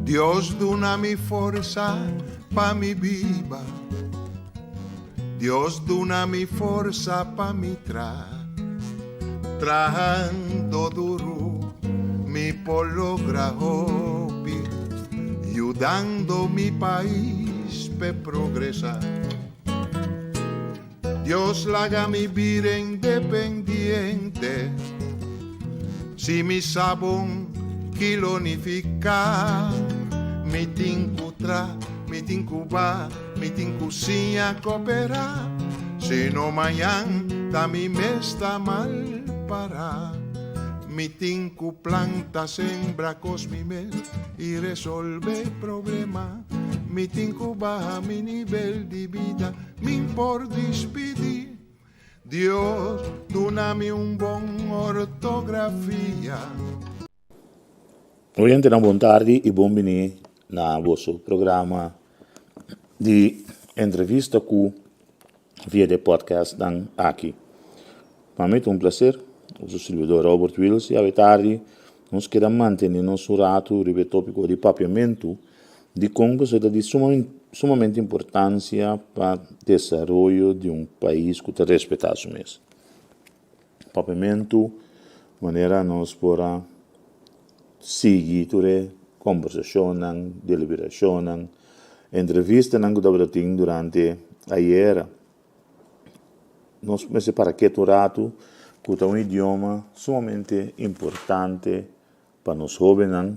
Dios dona mi forza pa mi viva, Dios dona mi forza pa mi trabajando duro mi por lograr hobby, ayudando mi país pe progresar. Dios la haga mi vida independiente, si mi sabón kilonifica, mi tincutra, mi tincuba, mi tincusinha coopera, si no mañana da mi mesta mal para. Mi tinku planta sembra cos mi mes y resolve problema. Mi tinku baja mi nivel de vida, mi por despedir. Dios, dona-me buon ortografia. Oyente, buon tardi e benvenuti na vostro programma di entrevista cu via de podcast dan aqui. Para mim é um prazer. Eu sou o servidor Robert Wills e a tarde nós queremos manter nosso rato sobre o tópico de papiamento de como é de sumamente importância para o desenvolvimento de um país que respeita o mesmo. Papiamento, maneira nós podemos seguir a conversação, deliberação, entrevista que nós temos durante a era. Nós começamos para que o rato que é um idioma sumamente importante para nós jovens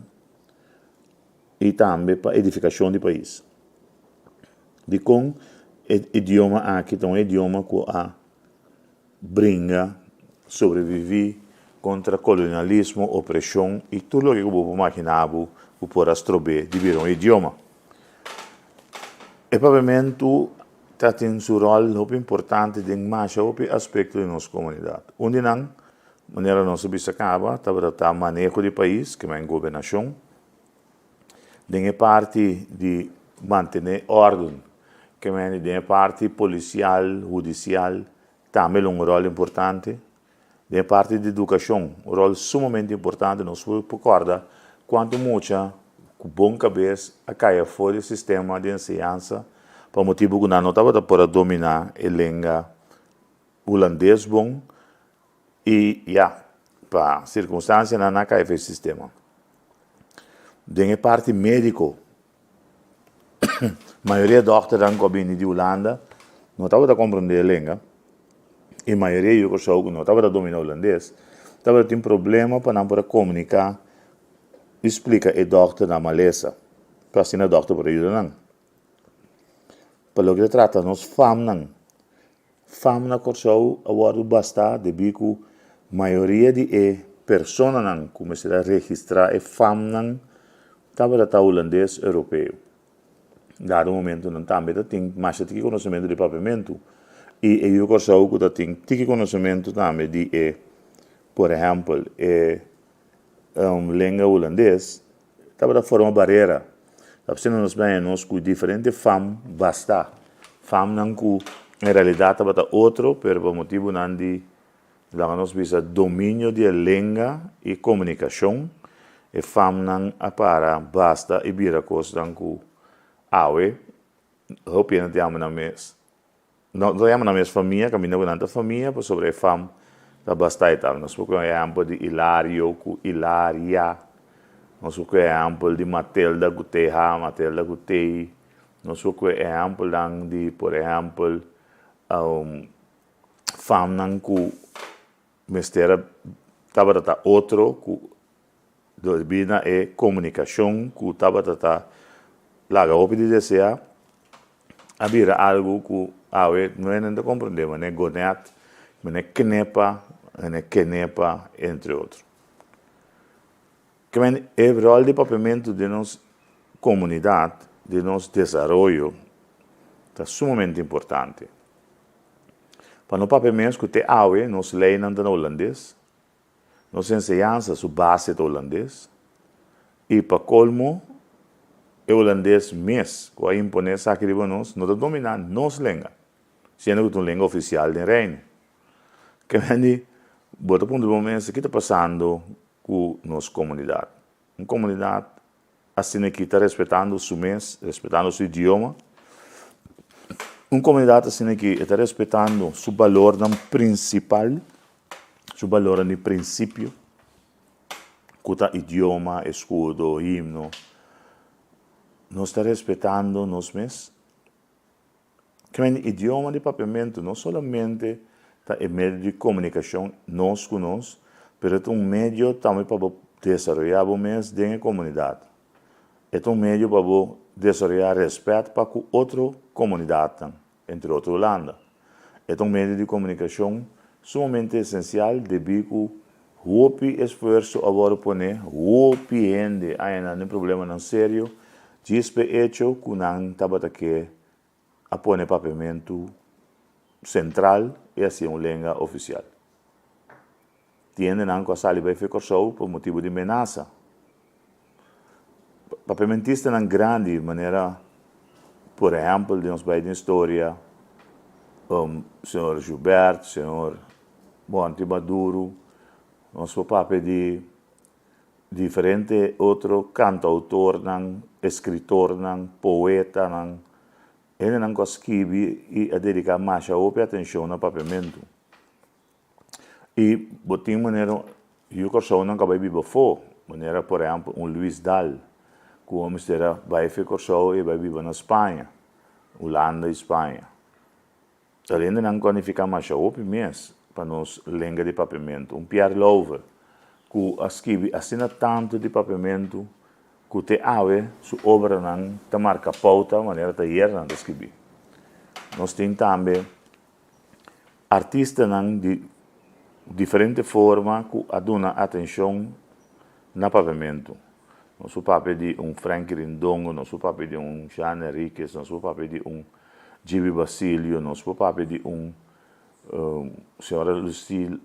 e também para a edificação do país. De com o idioma aqui é um idioma que brinca sobreviver contra colonialismo, opressão e tudo o que você imaginava que pode trobar de vir um idioma. O papiamento tem um rol muito importante em mais aspectos da nossa comunidade. Onde não, maneira nossa bisa acaba, está manejo do país, que é a governação, tem parte de manter ordem, que é a parte policial, judicial, também um rol importante. Tem parte de educação, um rol sumamente importante, nós recordamos quanto muito, com bom cabeça, a cair fora do sistema de ensino, para motivo que não estava para dominar a língua holandês bom e para circunstâncias não cai o sistema. Tem a parte médico, a maioria dos doutores que vêm de Holanda não estava para compreender a língua e a maioria eu acho que não estava para dominar o holandês, estava ter problema para não poder comunicar, explica o doutor na maleza, para assim o doutor para ajudar não. Para o que trata nos fam na corso agora basta de bico maioria de pessoas não começar a registrar e fam não estava da holandês europeu. Dado momento não também tem mais de conhecimento de papiamento e eu corso que tem conhecimento também de por exemplo língua holandês estava da forma barreira. Nós vemos que diferente fam basta. Fam não que em realidade estava outro, por motivo não de nós visa domínio de língua e comunicação. E fam não para basta e vira coisa que eu penso que na mes. Não chama na mes família, caminho com tanta família, por sobre fam da basta e tal. Nós vemos exemplo de Hilário, Hilária. Nós vemos exemplo de Matilda Guterra, Matilda Gutei. Nós vemos exemplo de, por exemplo, fam que mestera estava outro que devido a comunicação que estava lá o de desejar havia algo que não é nada compreender, mas é gonet, mas é kenepa, entre outros. Que o rol de papiamento de nossa comunidade, de nosso desenvolvimento, está sumamente importante. Para o papiamento que tem nós leemos no holandês, nós ensinamos a base do holandês, e para colmo, o holandês mesmo, que a imponência aqui nós, não domina nossa língua, sendo que é uma língua oficial do reino. Que bota ponto de momento que está passando com nossa comunidade. Uma comunidade assim que está respeitando o mês, respeitando o seu idioma. Uma comunidade assim que está respeitando o seu valor principal, seu valor no princípio, que é idioma, escudo, himno. Nós está respeitando nós mesmos. Que o idioma de papiamento não somente é meio de comunicação nós com nós, mas é meio também para desenvolver o mês dentro da comunidade. É meio para desenvolver respeito para outra comunidade, entre outros landos. É meio de comunicação sumamente essencial devido ao esforço agora poner, o gente ainda não problema não sério, dispe hecho que não estava que a poner papiamento central e assim uma língua oficial. Tiene não que a saliva foi corso por motivo de ameaça. Papiamentista não grande maneira, por exemplo, de nos vai de história, senhor Gilberto, senhor Monte Maduro, nosso papel de diferente outro cantautor, escritor, poeta, ele não consegue e a dedicar mais a atenção ao papiamento. E, de maneira, eu corso não acabei de viver maneira, por exemplo, Luís Dal, que o homem vai ficar corso e vai viver na Espanha, Holanda e Espanha. Além de não qualificar mais a mês para nos língua de papiamento. Pierre Lover, que escreve assina tanto de papiamento, que te ave, sua obra não te marca pauta, maneira de ir não escrever. Nós temos também artistas de diferente forma que aduna atenção no papiamento. Nosso papel de Frank Rindongo, nosso papel de Jean Henriquez, nosso papel de Gibi Basilio, nosso papel de senhora Lucille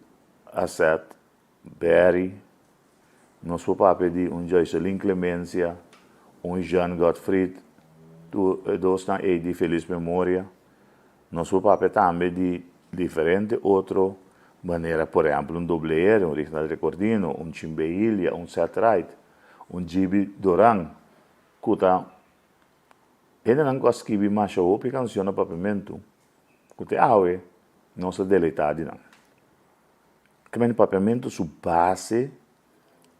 Asset Berry, nosso papel de Joycelyn Clemência, Jean Gottfried, dois na de feliz memória. Nosso papel também de diferente outro maneira, por exemplo, Dobleiro, Richard Recordino, Chimbeilha, Seth Wright, Gibi Doran, que está ainda não consegue mais ouvir canção no papiamento, que te aue, não se deleitado não. Que o papiamento, sua base,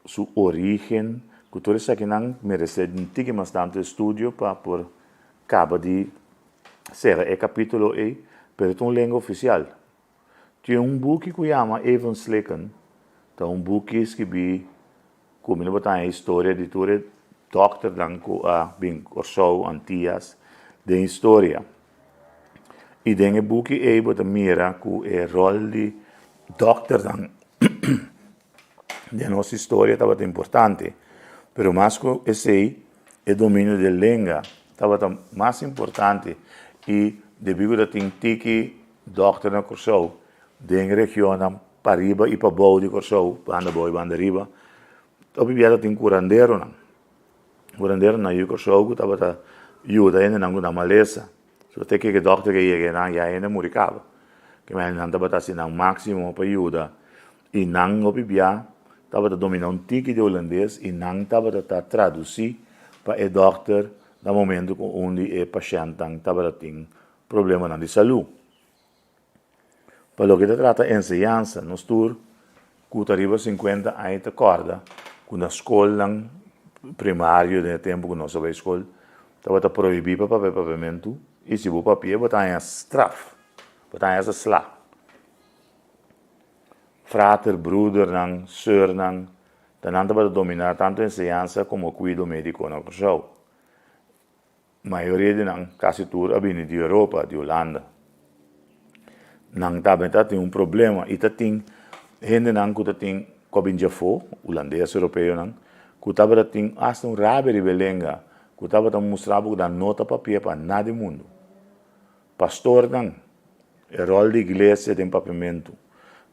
sua origem, que tudo isso aqui não merece bastante estudo para por cabo de ser o capítulo aí, mas é uma língua oficial. Tem book que chama Evan Slecken, é book que escrevi, como não botar a história de todo doctor que bem corso antias de história. E dentro do book aí botar mira que o rol de doctor de nossa história estava importante, mas mais que esse o domínio da língua estava mais importante e devido a que doctor na corso dentro da região para riba e para baixo de corso, banda boa e banda riba, obviamente tem curandeiro na eu corso que estava ajuda ainda na maleza, só tem que doctor que ia já ainda muricava, que mais não estava assim no máximo para ajuda e não obviamente estava dominar tique de holandês e não estava traduzir para o doctor no momento onde o paciente estava tendo problema de saúde. Para o que se trata de enseñanza, nós temos que arriba 50 anos de corda, com a escola primária, no tempo que nós estava na escola, estava proibido para papiamento, e se o papel botar em straf, botar em slá. Frater, bruder, sœur, não estava dominar tanto a enseñanza como o cuidado médico na corso. A maioria de quase tudo vindo de Europa, de Holanda. Não também tem um problema e tem gente que tem cobinja fo, holandês, europeu, que tem hasta um rabe de belenga, que estava mostrando que nota papel para nada do mundo. Pastor o rol da igreja tem papiamento.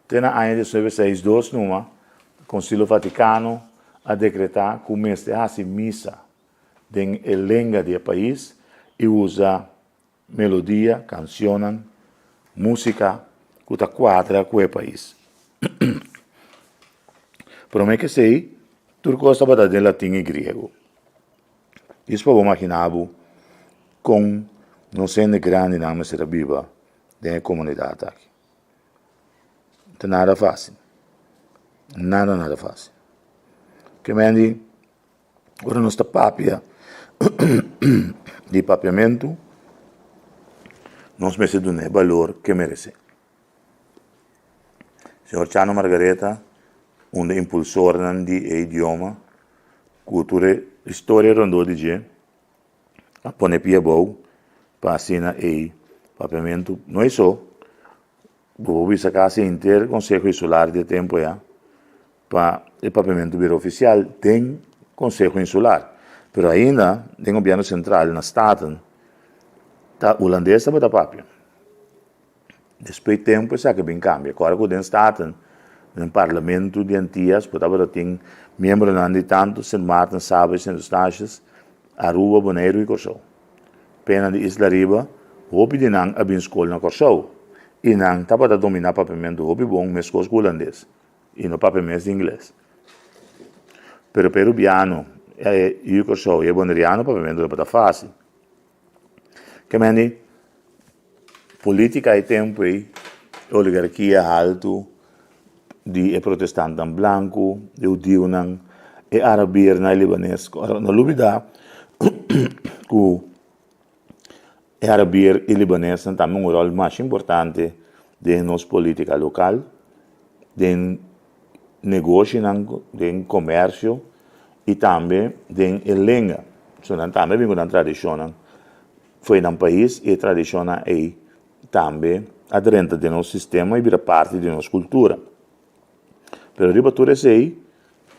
Tem a ano de 1962 numa Concílio Vaticano a decretar que o mestre hace missa em língua do país e usa melodia, canção, música que está quadra com o país. Por que sei, tudo gosta de latim e grego. Isso para imaginar com não sendo grande na nossa viva da comunidade aqui. Não é nada fácil. Nada fácil. Que me agora nossa papia de papiamento, nós merecemos o valor que merece. Senhor Chano Margareta, um impulsor de idioma, cultura, história rondou de dia, a pone pia bom, para assinar e papiamento, não é só, vou ver se casa inteiro, Conselho Insular de tempo já, para o papiamento vir oficial, tem Conselho Insular, mas ainda tem o governo central na Staten, tá holandês está para papia. Depois de tempo, isso que bem cambia. Agora que o Staten, no parlamento de Antillas, porque tem membros de tanto, Sint Maarten, Sabes, Sint Eustatius, Aruba, Bonaire e Corsou. Pena de Isla Riba, hopi de nang abin escola na Corsou. E nang tá para dominar papiamento hopi bom, mas com holandês. E no papiamento de inglês. Pero peruviano, e Corsou, e boneriano, papiamento é para fácil. Que meni, política e tempo e oligarquia alto de protestante branco, de judeu e arabier na libanês. Na lubida, que e arabier e libanês também um rol mais importante de nossa política local, de negócio, de comércio e também de língua. So, também vem uma tradição, foi num país e tradição é também aderente do nosso sistema e vira parte de nossa cultura. Pero riba tudo isso aí,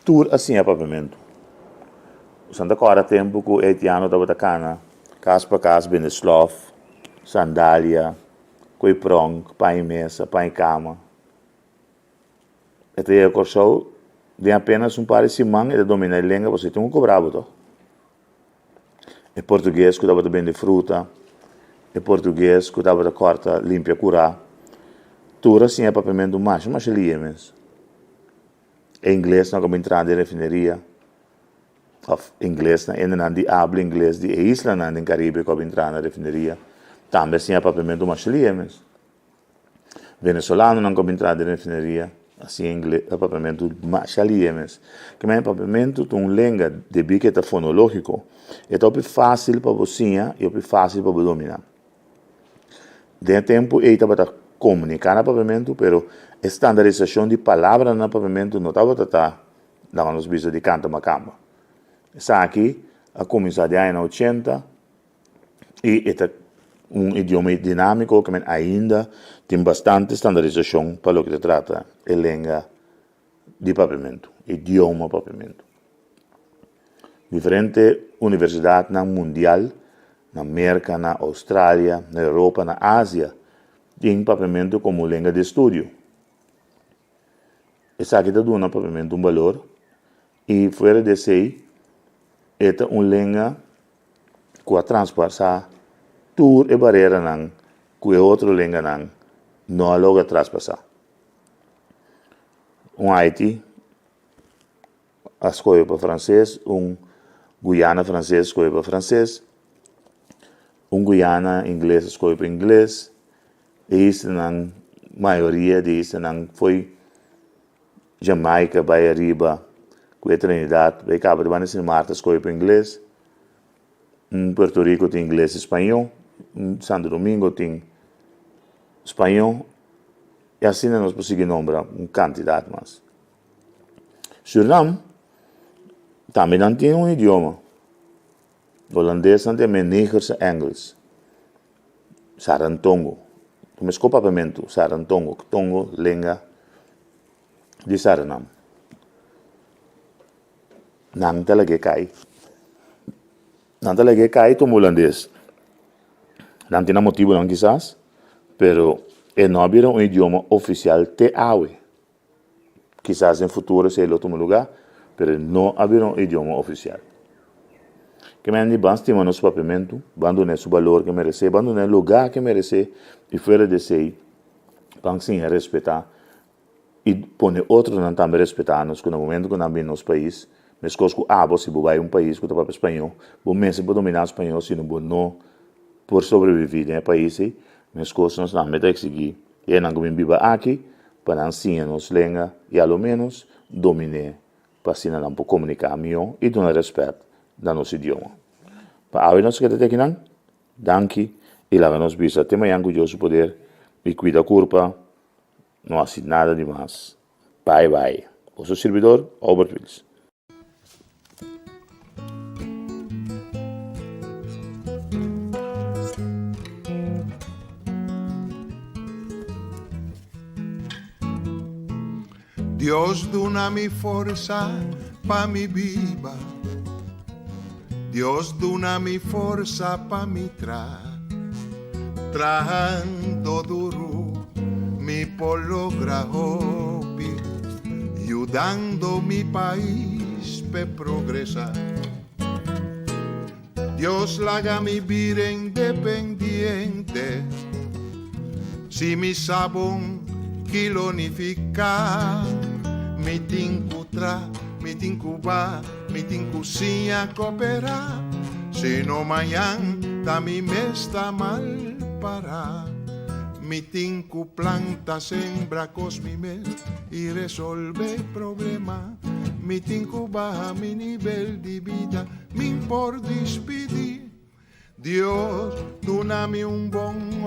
tudo assim é papiamento. Santa Cora tempo que o haitiano estava atacando, casa para casa, bem slof, sandália, coi prong, pai mesa, pai cama. Até a Corsou, de apenas par de simão e de dominar a língua, você tem cobrado, tá? E português que estava bem de fruta, e português que estava de corta, limpa, curar. Tudo assim é papiamento mais ali mesmo. E inglês não como entrar na refineria. Of inglês, ainda de habla inglês de isla na Caribe como entrar na refineria. Também assim é papiamento mais ali mesmo. Venezuelano não como entrar na refineria. Assim inglês é papiamento mais ali mesmo. Que é papiamento de uma língua de biqueta fonológico. É tão fácil para você e fácil para você dominar. De tempo, ele estava comunicando no papiamento, pero estandarização de palavras no papiamento não estava dando nos bichos de canta macamba. Está aqui, a começar de anos 80, e é um idioma dinâmico que ainda tem bastante estandarização para o que se trata de língua de papiamento, idioma papiamento. Diferente universidade mundial, na América, na Austrália, na Europa, na Ásia, tem papiamento como língua de estudo. Essa aqui dá um papiamento valor, e fora desse aí, é uma língua que a transpassar tudo e barreira que outra língua não logo transpassar. Haiti, a escolha para francês, Guiana francês escolha para francês, Guiana inglês escolhe para inglês, e isso na maioria disso foi Jamaica, Bahia Riba, Trinidad, Bahia Cabo de Banes e Marta escolhe para inglês, Puerto Rico tem inglês e espanhol, Santo Domingo tem espanhol, e assim nós conseguimos nombrar uma quantidade mais. Suriname também não tem um idioma. O holandês não tem Nigers e inglês. Sarantongo. Mas com papiamento, Sarantongo, Tongo, língua de Suriname. Não talaga cai. Não talaga cai como holandês. Não tem motivo não quizás, pero não havia um idioma oficial te awe. Quizás em futuro seja outro lugar, pero não havia um idioma oficial. Que me andi bastante nosso papiamento, abandonar o valor que merece, abandonar o lugar que merece, e fora de si, para sim respeitar, e pôr outros não também respeitar-nos, que no momento que não vem no nosso país, Mas coisas que abo, se vai país que está espanhol, bom mesmo para dominar espanhol, se não bom não por sobreviver no país, mas coisas nós não metemos seguir. E não como viva aqui, para ensinar nos língua e ao menos dominar, para assim não por comunicar melhor e dar respeito da nosso idioma. Para a nós que está aqui não, danke e lá nos bisa tema yang curioso poder e cuida a culpa, não há nada demais. Bye bye. O seu servidor, Albert Wills. Dios dona mi forza pa mi viva. Dios dona mi forza pa mi trabajando duro mi por lograr hobby, ayudando mi país pe progresar. Dios la haga mi vida independiente, si mi sabón kilonificar, mi tincutra, mi tincuba, mi tincusinha cooperar, si no mañana da mi mesta mal para. Mi tinku planta sembra cos mi mes y resolve problema. Mi tinku baja mi nivel de vida, mi por despedir. Dios, dona-me un bom